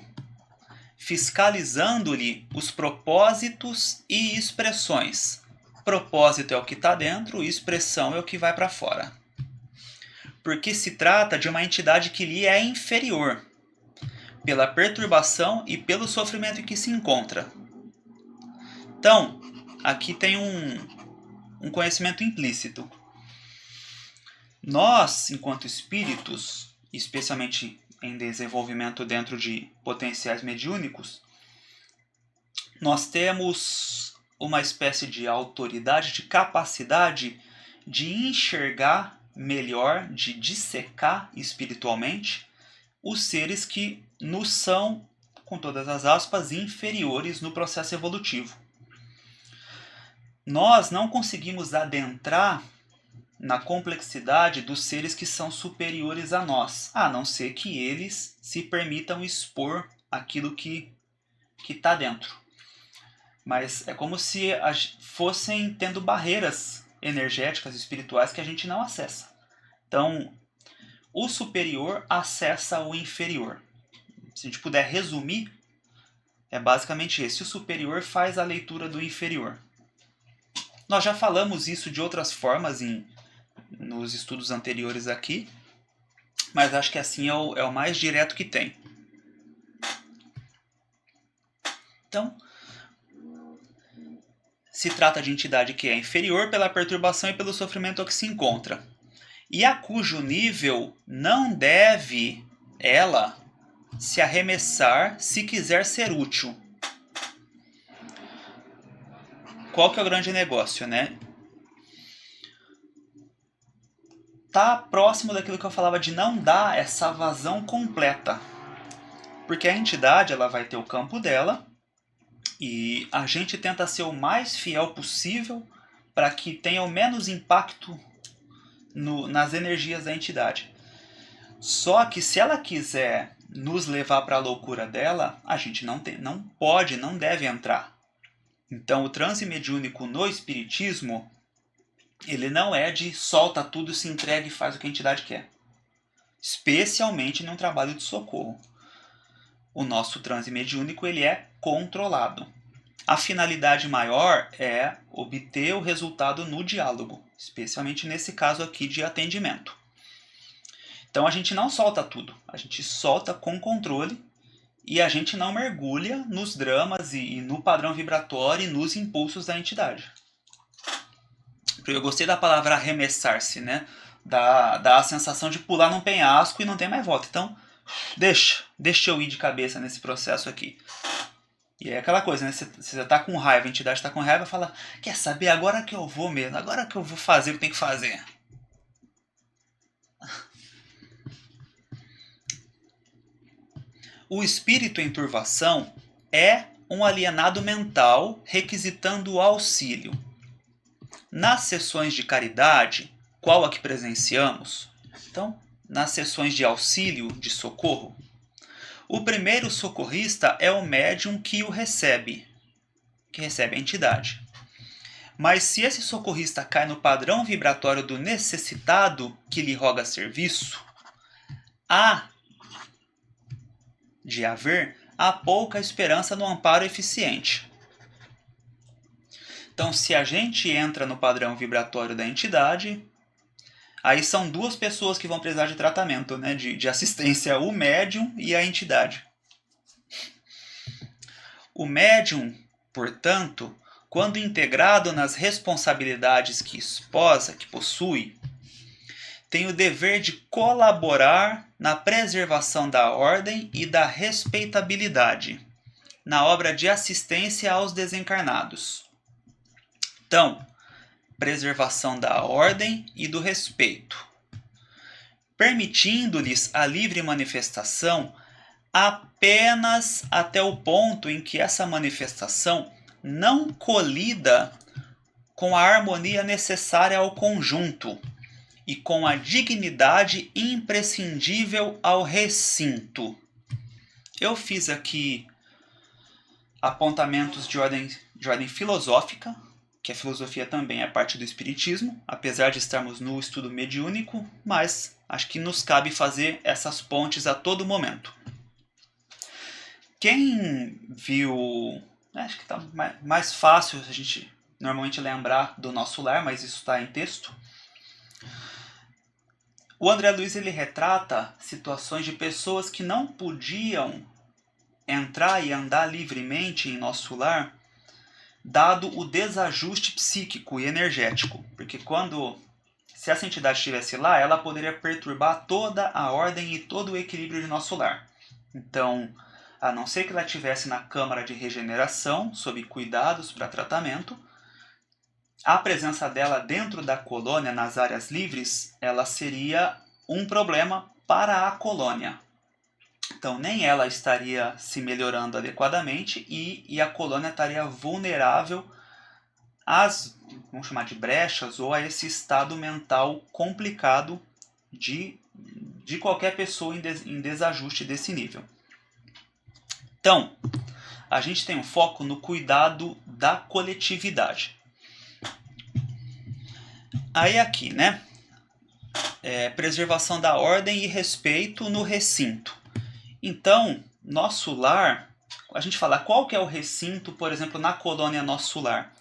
fiscalizando-lhe os propósitos e expressões. Propósito é o que está dentro, expressão é o que vai para fora. Porque se trata de uma entidade que lhe é inferior, pela perturbação e pelo sofrimento em que se encontra. Então, aqui tem um conhecimento implícito. Nós, enquanto espíritos, especialmente em desenvolvimento dentro de potenciais mediúnicos, nós temos uma espécie de autoridade, de capacidade de enxergar melhor, de dissecar espiritualmente os seres que nos são, com todas as aspas, inferiores no processo evolutivo. Nós não conseguimos adentrar na complexidade dos seres que são superiores a nós, a não ser que eles se permitam expor aquilo que está dentro. Mas é como se fossem tendo barreiras energéticas, espirituais que a gente não acessa. Então, o superior acessa o inferior. Se a gente puder resumir, é basicamente esse. O superior faz a leitura do inferior. Nós já falamos isso de outras formas nos estudos anteriores aqui, mas acho que assim é o mais direto que tem. Então, se trata de entidade que é inferior pela perturbação e pelo sofrimento ao que se encontra, e a cujo nível não deve ela se arremessar se quiser ser útil. Qual que é o grande negócio, né? Tá próximo daquilo que eu falava de não dar essa vazão completa. Porque a entidade ela vai ter o campo dela e a gente tenta ser o mais fiel possível para que tenha o menos impacto nas energias da entidade. Só que se ela quiser nos levar para a loucura dela, a gente não pode, não deve entrar. Então o transe mediúnico no espiritismo, ele não é de solta tudo, se entrega e faz o que a entidade quer. Especialmente num trabalho de socorro. O nosso transe mediúnico ele é controlado. A finalidade maior é obter o resultado no diálogo, especialmente nesse caso aqui de atendimento. Então a gente não solta tudo, a gente solta com controle e a gente não mergulha nos dramas e no padrão vibratório e nos impulsos da entidade. Eu gostei da palavra arremessar-se, né? Dá a sensação de pular num penhasco e não tem mais volta. Então, deixa eu ir de cabeça nesse processo aqui. E é aquela coisa, né? Você tá com raiva, a entidade tá com raiva, fala, quer saber, agora que eu vou mesmo, agora que eu vou fazer o que tem que fazer. O espírito em turvação é um alienado mental requisitando auxílio. Nas sessões de caridade, qual a que presenciamos? Então, nas sessões de auxílio, de socorro, o primeiro socorrista é o médium que recebe a entidade. Mas se esse socorrista cai no padrão vibratório do necessitado que lhe roga serviço, há pouca esperança no amparo eficiente. Então, se a gente entra no padrão vibratório da entidade, aí são duas pessoas que vão precisar de tratamento, né, de assistência, o médium e a entidade. O médium, portanto, quando integrado nas responsabilidades que esposa, que possui, tem o dever de colaborar na preservação da ordem e da respeitabilidade, na obra de assistência aos desencarnados. Então, preservação da ordem e do respeito, permitindo-lhes a livre manifestação apenas até o ponto em que essa manifestação não colida com a harmonia necessária ao conjunto e com a dignidade imprescindível ao recinto. Eu fiz aqui apontamentos de ordem filosófica, que a filosofia também é parte do espiritismo, apesar de estarmos no estudo mediúnico, mas acho que nos cabe fazer essas pontes a todo momento. Quem viu, acho que está mais fácil a gente normalmente lembrar do Nosso Lar, mas isso está em texto. O André Luiz ele retrata situações de pessoas que não podiam entrar e andar livremente em Nosso Lar, dado o desajuste psíquico e energético. Porque se essa entidade estivesse lá, ela poderia perturbar toda a ordem e todo o equilíbrio de Nosso Lar. Então, a não ser que ela estivesse na Câmara de Regeneração, sob cuidados para tratamento, a presença dela dentro da colônia, nas áreas livres, ela seria um problema para a colônia. Então, nem ela estaria se melhorando adequadamente e a colônia estaria vulnerável às, vamos chamar de brechas, ou a esse estado mental complicado de qualquer pessoa em desajuste desse nível. Então, a gente tem um foco no cuidado da coletividade. Aí aqui, né? Preservação da ordem e respeito no recinto. Então, Nosso Lar, a gente fala qual que é o recinto, por exemplo, na colônia Nosso Lar.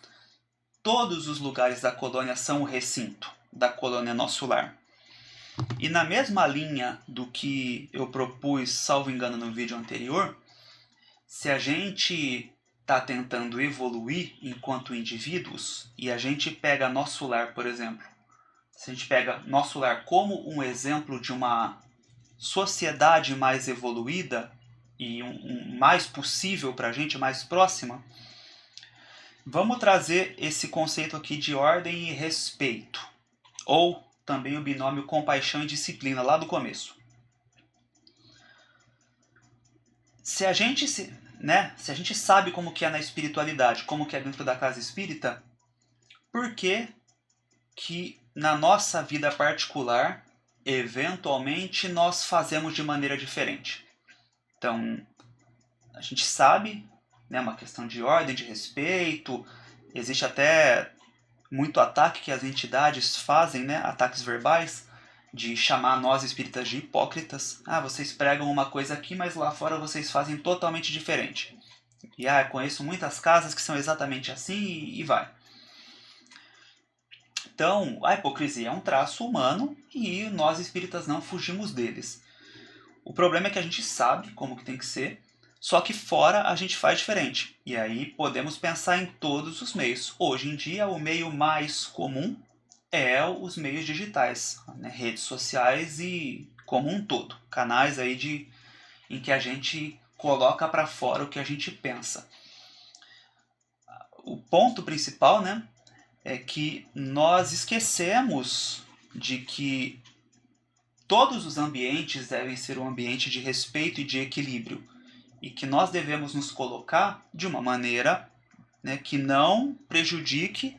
Todos os lugares da colônia são o recinto da colônia Nosso Lar. E na mesma linha do que eu propus, salvo engano, no vídeo anterior, se a gente está tentando evoluir enquanto indivíduos e a gente pega Nosso Lar, por exemplo, se a gente pega Nosso Lar como um exemplo de uma sociedade mais evoluída e mais possível para a gente, mais próxima, vamos trazer esse conceito aqui de ordem e respeito, ou também o binômio compaixão e disciplina lá do começo. Se a gente sabe como que é na espiritualidade, como que é dentro da casa espírita, por que na nossa vida particular, eventualmente, nós fazemos de maneira diferente? Então, a gente sabe, né, uma questão de ordem, de respeito, existe até muito ataque que as entidades fazem, né, ataques verbais, de chamar nós espíritas de hipócritas. Vocês pregam uma coisa aqui, mas lá fora vocês fazem totalmente diferente. E conheço muitas casas que são exatamente assim e vai. Então, a hipocrisia é um traço humano e nós espíritas não fugimos deles. O problema é que a gente sabe como que tem que ser, só que fora a gente faz diferente. E aí podemos pensar em todos os meios. Hoje em dia, o meio mais comum é os meios digitais, né? Redes sociais e como um todo. Canais aí em que a gente coloca para fora o que a gente pensa. O ponto principal, né, é que nós esquecemos de que todos os ambientes devem ser um ambiente de respeito e de equilíbrio. e que nós devemos nos colocar de uma maneira, né, que não prejudique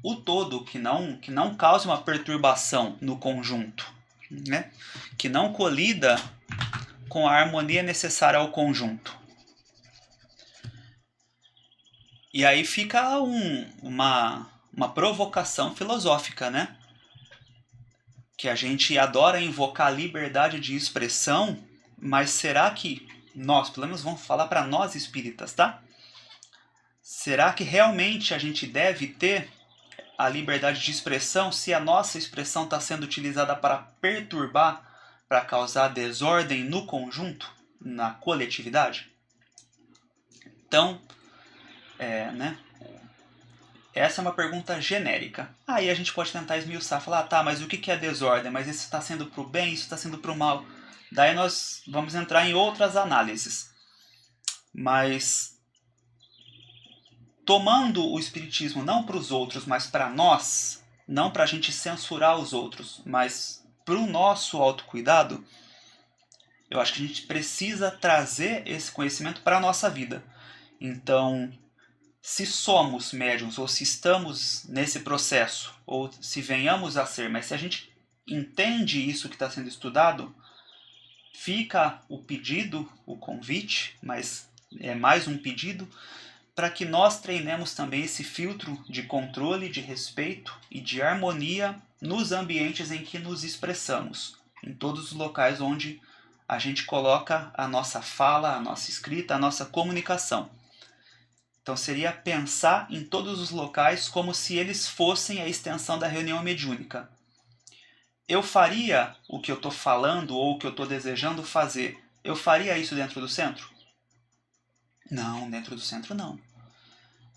o todo, que não cause uma perturbação no conjunto, né, que não colida com a harmonia necessária ao conjunto. E aí fica uma provocação filosófica, né? Que a gente adora invocar a liberdade de expressão, mas será que nós, pelo menos vamos falar para nós espíritas, tá? Será que realmente a gente deve ter a liberdade de expressão se a nossa expressão está sendo utilizada para perturbar, para causar desordem no conjunto, na coletividade? Então, né? Essa é uma pergunta genérica. Aí a gente pode tentar esmiuçar, falar, tá, mas o que é desordem? Mas isso está sendo para o bem, isso está sendo para o mal? Daí nós vamos entrar em outras análises. Mas tomando o espiritismo não para os outros, mas para nós, não para a gente censurar os outros, mas para o nosso autocuidado, eu acho que a gente precisa trazer esse conhecimento para a nossa vida. Então, se somos médiums, ou se estamos nesse processo, ou se venhamos a ser, mas se a gente entende isso que está sendo estudado, fica o pedido, o convite, mas é mais um pedido, para que nós treinemos também esse filtro de controle, de respeito e de harmonia nos ambientes em que nos expressamos, em todos os locais onde a gente coloca a nossa fala, a nossa escrita, a nossa comunicação. Então seria pensar em todos os locais como se eles fossem a extensão da reunião mediúnica. Eu faria o que eu estou falando ou o que eu estou desejando fazer, eu faria isso dentro do centro? Não, dentro do centro não.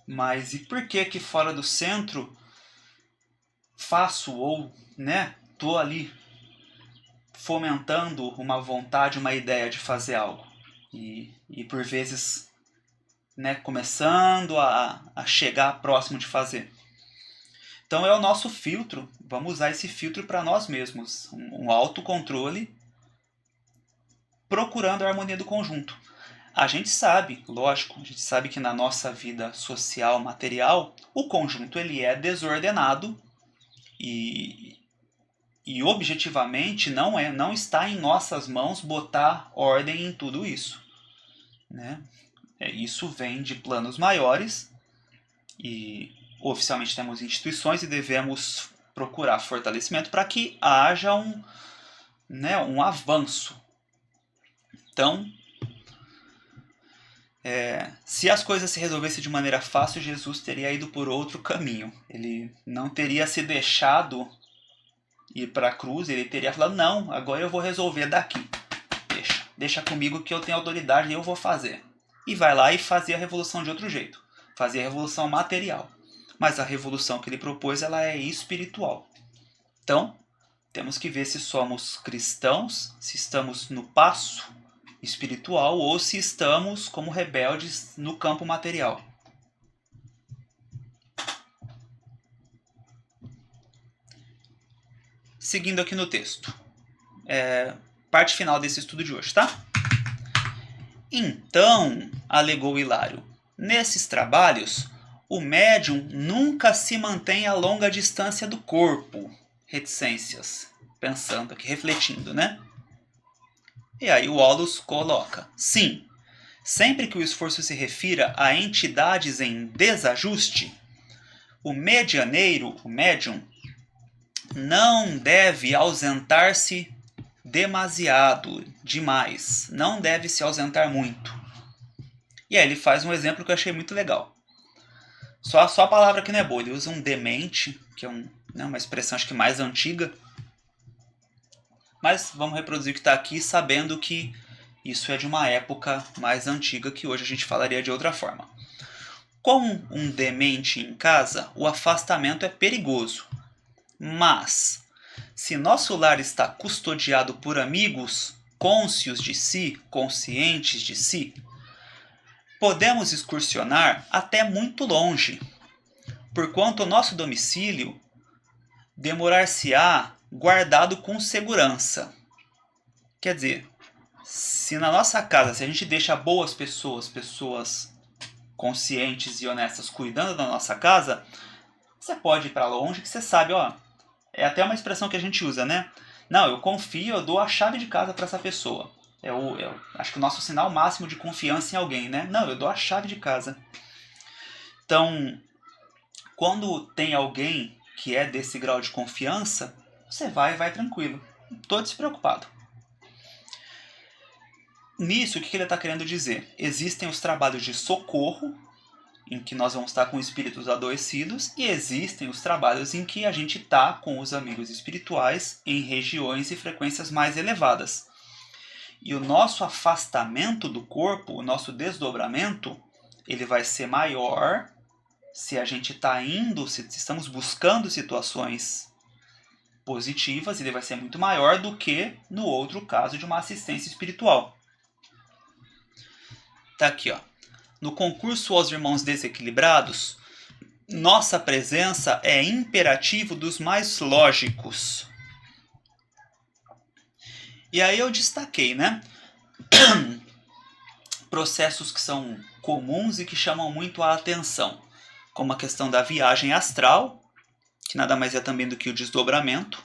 Mas e por que fora do centro faço ou, né, estou ali fomentando uma vontade, uma ideia de fazer algo? E por vezes, né, começando a chegar próximo de fazer. Então é o nosso filtro, vamos usar esse filtro para nós mesmos, um autocontrole, procurando a harmonia do conjunto. A gente sabe, lógico, a gente sabe que na nossa vida social, material, o conjunto ele é desordenado e objetivamente não está em nossas mãos botar ordem em tudo isso, né? Isso vem de planos maiores e oficialmente temos instituições e devemos procurar fortalecimento para que haja um avanço. Então, se as coisas se resolvessem de maneira fácil, Jesus teria ido por outro caminho. Ele não teria se deixado ir para a cruz, ele teria falado, não, agora eu vou resolver daqui. Deixa comigo que eu tenho autoridade e eu vou fazer. E vai lá e fazia a revolução de outro jeito. Fazia a revolução material. Mas a revolução que ele propôs, ela é espiritual. Então, temos que ver se somos cristãos, se estamos no passo espiritual ou se estamos como rebeldes no campo material. Seguindo aqui no texto. Parte final desse estudo de hoje, tá? Então, alegou Hilário, nesses trabalhos, o médium nunca se mantém a longa distância do corpo. Reticências. Pensando aqui, refletindo, né? E aí o Aulus coloca, sim, sempre que o esforço se refira a entidades em desajuste, o medianeiro, o médium, não deve ausentar-se demasiado, demais. Não deve se ausentar muito. E aí ele faz um exemplo que eu achei muito legal. Só a palavra que não é boa. Ele usa um demente, que é uma expressão acho que mais antiga. Mas vamos reproduzir o que está aqui, sabendo que isso é de uma época mais antiga, que hoje a gente falaria de outra forma. Com um demente em casa, o afastamento é perigoso. Mas, se nosso lar está custodiado por amigos cônscios de si, conscientes de si, podemos excursionar até muito longe, porquanto o nosso domicílio demorar-se-á guardado com segurança. Quer dizer, Se na nossa casa, se a gente deixa boas pessoas, pessoas conscientes e honestas cuidando da nossa casa, você pode ir para longe que você sabe, ó, é até uma expressão que a gente usa, né? Não, eu confio, eu dou a chave de casa para essa pessoa. Acho que o nosso sinal máximo de confiança em alguém, né? Não, eu dou a chave de casa. Então, quando tem alguém que é desse grau de confiança, você vai tranquilo, todo despreocupado. Nisso, o que ele está querendo dizer? Existem os trabalhos de socorro, em que nós vamos estar com espíritos adoecidos, e existem os trabalhos em que a gente está com os amigos espirituais em regiões e frequências mais elevadas. E o nosso afastamento do corpo, o nosso desdobramento, ele vai ser maior se a gente está indo, se estamos buscando situações positivas, ele vai ser muito maior do que no outro caso de uma assistência espiritual. Tá aqui, ó. No concurso aos irmãos desequilibrados, nossa presença é imperativo dos mais lógicos. E aí eu destaquei, né? Processos que são comuns e que chamam muito a atenção, como a questão da viagem astral, que nada mais é também do que o desdobramento,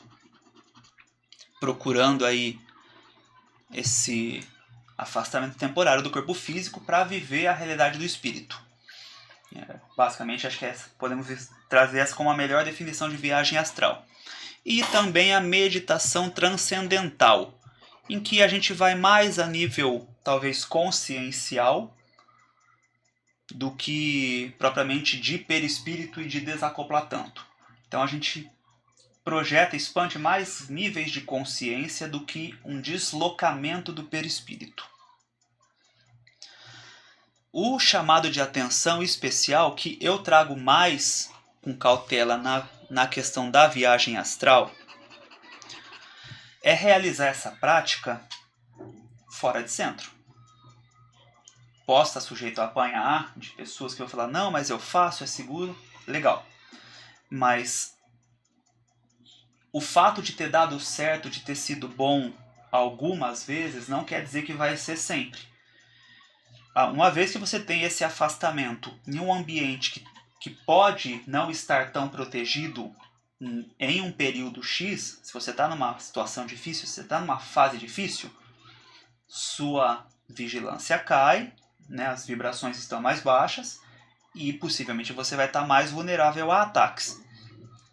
procurando aí esse afastamento temporário do corpo físico para viver a realidade do espírito. Basicamente, acho que podemos trazer essa como a melhor definição de viagem astral. E também a meditação transcendental, em que a gente vai mais a nível, talvez, consciencial, do que propriamente de perispírito e de desacoplar tanto. Então a gente projeta, expande mais níveis de consciência do que um deslocamento do perispírito. O chamado de atenção especial, que eu trago mais com cautela na questão da viagem astral, é realizar essa prática fora de centro. Posso estar sujeito a apanhar de pessoas que vão falar, não, mas eu faço, é seguro, legal. Mas o fato de ter dado certo, de ter sido bom algumas vezes, não quer dizer que vai ser sempre. Uma vez que você tem esse afastamento em um ambiente que pode não estar tão protegido em um período X, se você está numa situação difícil, se você está numa fase difícil, sua vigilância cai, né, as vibrações estão mais baixas e possivelmente você vai estar mais vulnerável a ataques.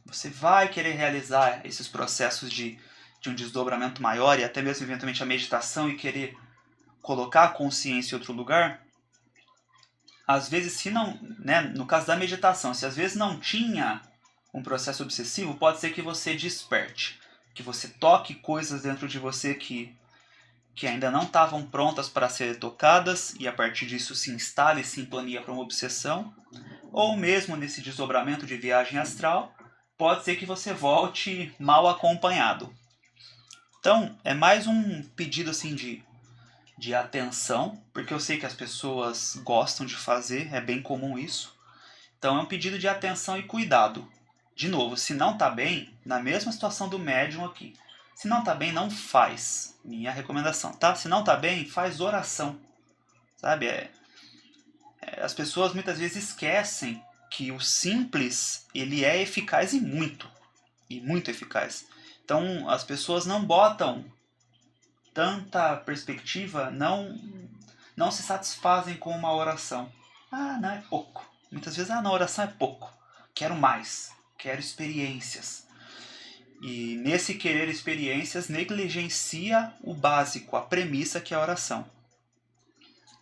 Você vai querer realizar esses processos de um desdobramento maior e até mesmo eventualmente a meditação e querer colocar a consciência em outro lugar. Às vezes, se não, né, no caso da meditação, se às vezes não tinha um processo obsessivo, pode ser que você desperte, que você toque coisas dentro de você que ainda não estavam prontas para serem tocadas e a partir disso se instale sintonia para uma obsessão, ou mesmo nesse desdobramento de viagem astral, pode ser que você volte mal acompanhado. Então, é mais um pedido assim de atenção, porque eu sei que as pessoas gostam de fazer, é bem comum isso. Então, é um pedido de atenção e cuidado. De novo, se não está bem, na mesma situação do médium aqui, se não está bem, não faz. Minha recomendação, tá? Se não está bem, faz oração. Sabe? As pessoas muitas vezes esquecem que o simples, ele é eficaz e muito eficaz. Então, as pessoas não botam tanta perspectiva, não se satisfazem com uma oração. Ah, não, é pouco. Muitas vezes, não, oração é pouco. Quero mais, quero experiências. E nesse querer experiências, negligencia o básico, a premissa que é a oração.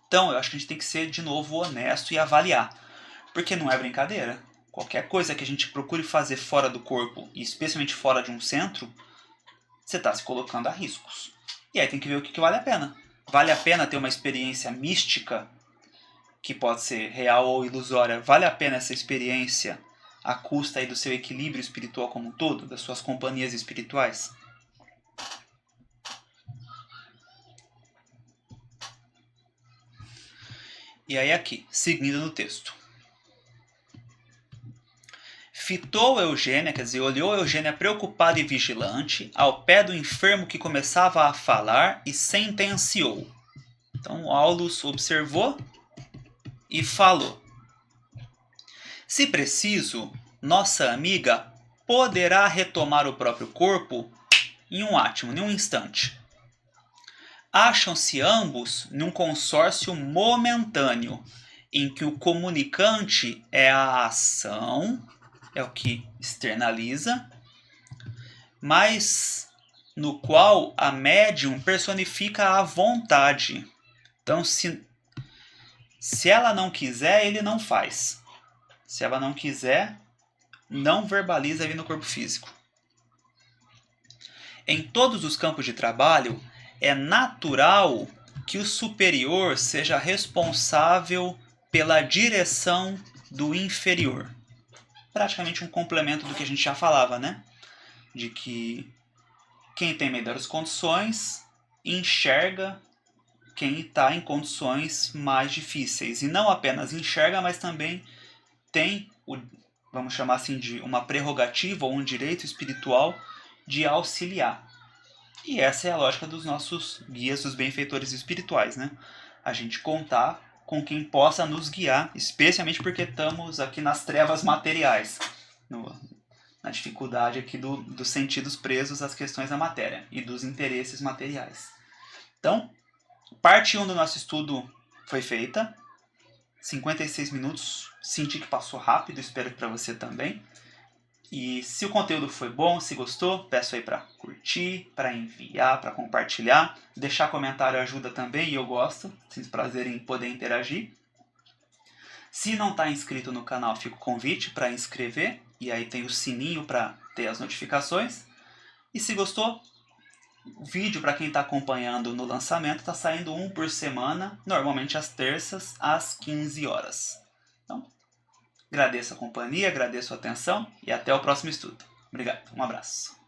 Então, eu acho que a gente tem que ser, de novo, honesto e avaliar. Porque não é brincadeira. Qualquer coisa que a gente procure fazer fora do corpo, e especialmente fora de um centro, você está se colocando a riscos. E aí tem que ver o que vale a pena. Vale a pena ter uma experiência mística, que pode ser real ou ilusória? Vale a pena essa experiência à custa aí do seu equilíbrio espiritual como um todo, das suas companhias espirituais? E aí aqui, seguindo no texto. fitou Eugênia, quer dizer, olhou Eugênia preocupada e vigilante, ao pé do enfermo que começava a falar e sentenciou. Então, Aulus observou e falou: se preciso, nossa amiga poderá retomar o próprio corpo em um átimo, em um instante. Acham-se ambos num consórcio momentâneo, em que o comunicante é a ação, é o que externaliza, mas no qual a médium personifica a vontade. Então, se ela não quiser, ele não faz. Se ela não quiser, não verbaliza ali no corpo físico. Em todos os campos de trabalho, é natural que o superior seja responsável pela direção do inferior. Praticamente um complemento do que a gente já falava, né? De que quem tem melhores condições enxerga quem está em condições mais difíceis. E não apenas enxerga, mas também tem, vamos chamar assim, de uma prerrogativa ou um direito espiritual de auxiliar. E essa é a lógica dos nossos guias, dos benfeitores espirituais, né? A gente contar com quem possa nos guiar, especialmente porque estamos aqui nas trevas materiais, na dificuldade aqui dos sentidos presos às questões da matéria e dos interesses materiais. Então, parte 1 do nosso estudo foi feita, 56 minutos, senti que passou rápido, espero que para você também. E se o conteúdo foi bom, se gostou, peço aí para curtir, para enviar, para compartilhar. Deixar comentário ajuda também e eu gosto. Sinto prazer em poder interagir. Se não está inscrito no canal, fica o convite para inscrever. E aí tem o sininho para ter as notificações. E se gostou, o vídeo para quem está acompanhando no lançamento está saindo um por semana, normalmente às terças, às 15 horas. Então, agradeço a companhia, agradeço a atenção e até o próximo estudo. Obrigado, um abraço.